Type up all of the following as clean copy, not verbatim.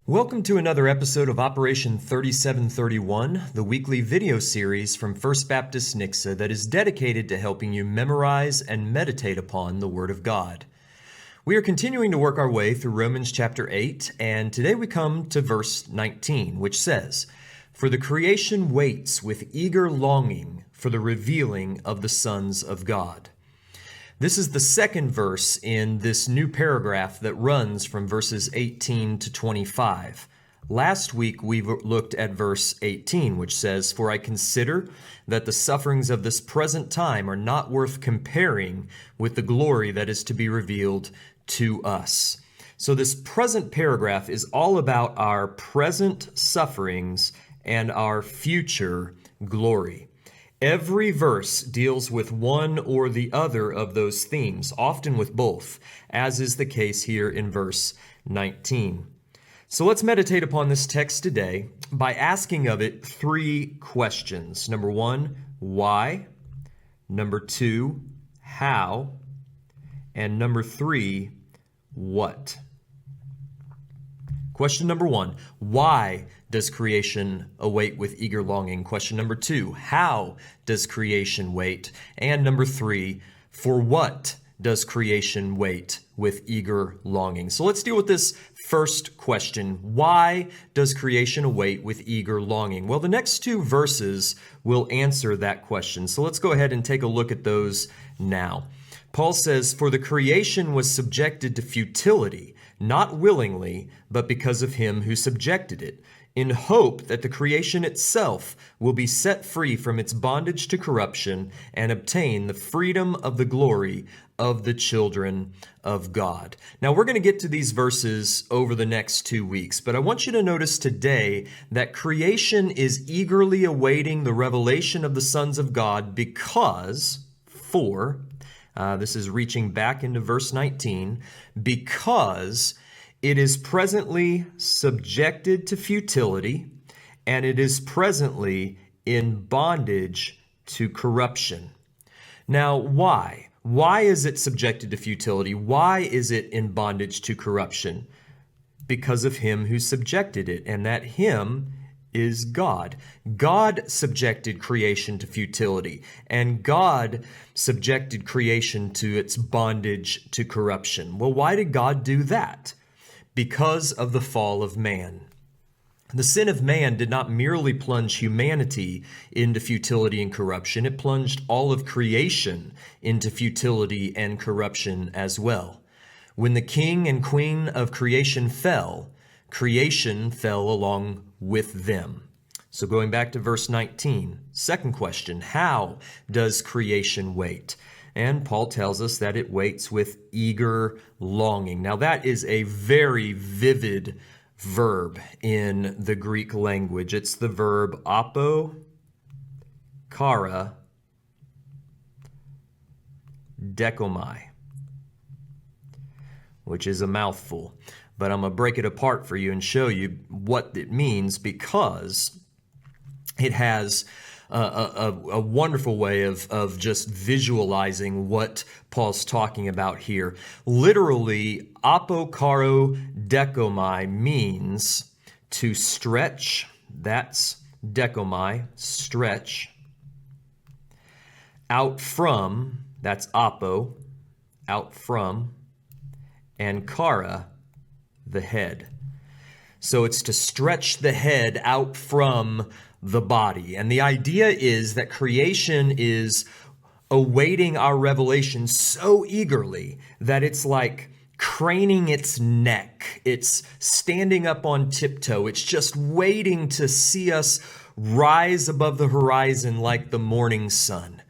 Welcome to another episode of Operation 3731, the weekly video series from First Baptist Nixa that is dedicated to helping you memorize and meditate upon the Word of God. We are continuing to work our way through Romans chapter 8, and today we come to verse 19, which says, "For the creation waits with eager longing for the revealing of the sons of God." This is the second verse in this new paragraph that runs from verses 18 to 25. Last week we looked at verse 18, which says, "For I consider that the sufferings of this present time are not worth comparing with the glory that is to be revealed to us." So this present paragraph is all about our present sufferings and our future glory. Every verse deals with one or the other of those themes, often with both, as is the case here in verse 19. So let's meditate upon this text today by asking of it three questions. Number one, why? Number two, how? And number three, what? Question number one, why does creation await with eager longing? Question number two, how does creation wait? And number three, for what does creation wait with eager longing? So let's deal with this first question. Why does creation await with eager longing? Well, the next two verses will answer that question. So let's go ahead and take a look at those now. Paul says, "For the creation was subjected to futility, not willingly, but because of him who subjected it, in hope that the creation itself will be set free from its bondage to corruption and obtain the freedom of the glory of the children of God." Now, we're going to get to these verses over the next 2 weeks, but I want you to notice today that creation is eagerly awaiting the revelation of the sons of God because, this is reaching back into verse 19, because it is presently subjected to futility, and it is presently in bondage to corruption. Now, why? Why is it subjected to futility? Why is it in bondage to corruption? Because of him who subjected it, and that him is God. God subjected creation to futility, and God subjected creation to its bondage to corruption. Well, why did God do that? Because of the fall of man. The sin of man did not merely plunge humanity into futility and corruption, it plunged all of creation into futility and corruption as well. When the king and queen of creation fell along with them. So going back to verse 19, second question, how does creation wait? And Paul tells us that it waits with eager longing. Now that is a very vivid verb in the Greek language. It's the verb apo, kara, dekomai, which is a mouthful. But I'm going to break it apart for you and show you what it means, because it has a wonderful way of just visualizing what Paul's talking about here. Literally, apokaro dekomai means to stretch. That's dekomai, stretch. Out from, that's apo, out from, and kara, the head. So it's to stretch the head out from the body. And the idea is that creation is awaiting our revelation so eagerly that it's like craning its neck. It's standing up on tiptoe. It's just waiting to see us rise above the horizon like the morning sun.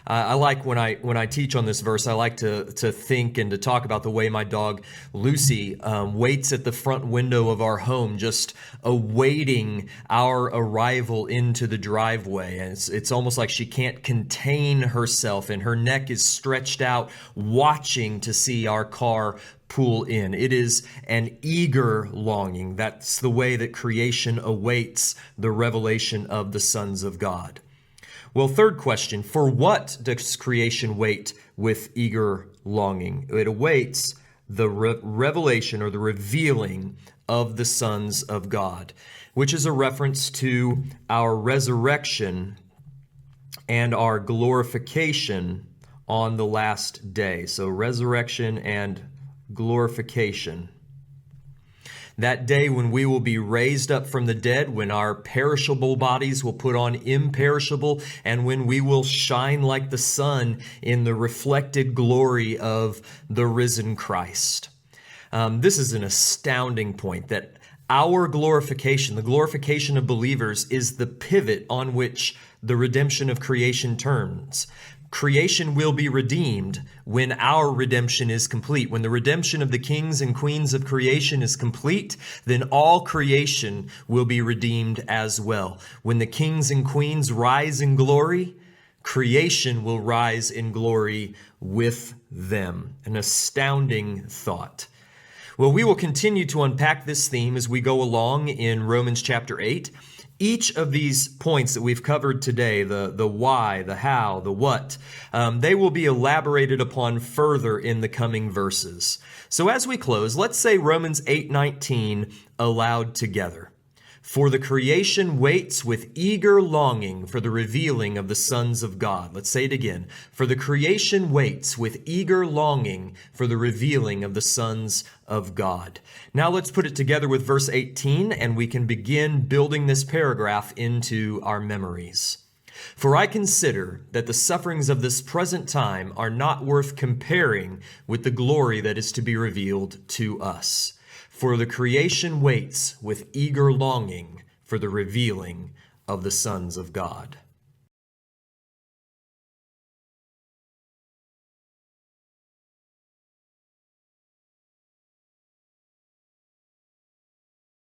I like when I teach on this verse, I like to think and to talk about the way my dog Lucy waits at the front window of our home, just awaiting our arrival into the driveway. And it's almost like she can't contain herself, and her neck is stretched out, watching to see our car pull in. It is an eager longing. That's the way that creation awaits the revelation of the sons of God. Well, third question, for what does creation wait with eager longing? It awaits the revelation or the revealing of the sons of God, which is a reference to our resurrection and our glorification on the last day. So resurrection and glorification. That day when we will be raised up from the dead, when our perishable bodies will put on imperishable, and when we will shine like the sun in the reflected glory of the risen Christ. This is an astounding point, that our glorification, the glorification of believers, is the pivot on which the redemption of creation turns. Creation will be redeemed when our redemption is complete. When the redemption of the kings and queens of creation is complete, then all creation will be redeemed as well. When the kings and queens rise in glory, creation will rise in glory with them. An astounding thought. Well, we will continue to unpack this theme as we go along in Romans chapter 8. Each of these points that we've covered today, the why, the how, the what, they will be elaborated upon further in the coming verses. So as we close, let's say Romans 8:19 aloud together. For the creation waits with eager longing for the revealing of the sons of God. Let's say it again. For the creation waits with eager longing for the revealing of the sons of God. Now let's put it together with verse 18, and we can begin building this paragraph into our memories. For I consider that the sufferings of this present time are not worth comparing with the glory that is to be revealed to us. For the creation waits with eager longing for the revealing of the sons of God.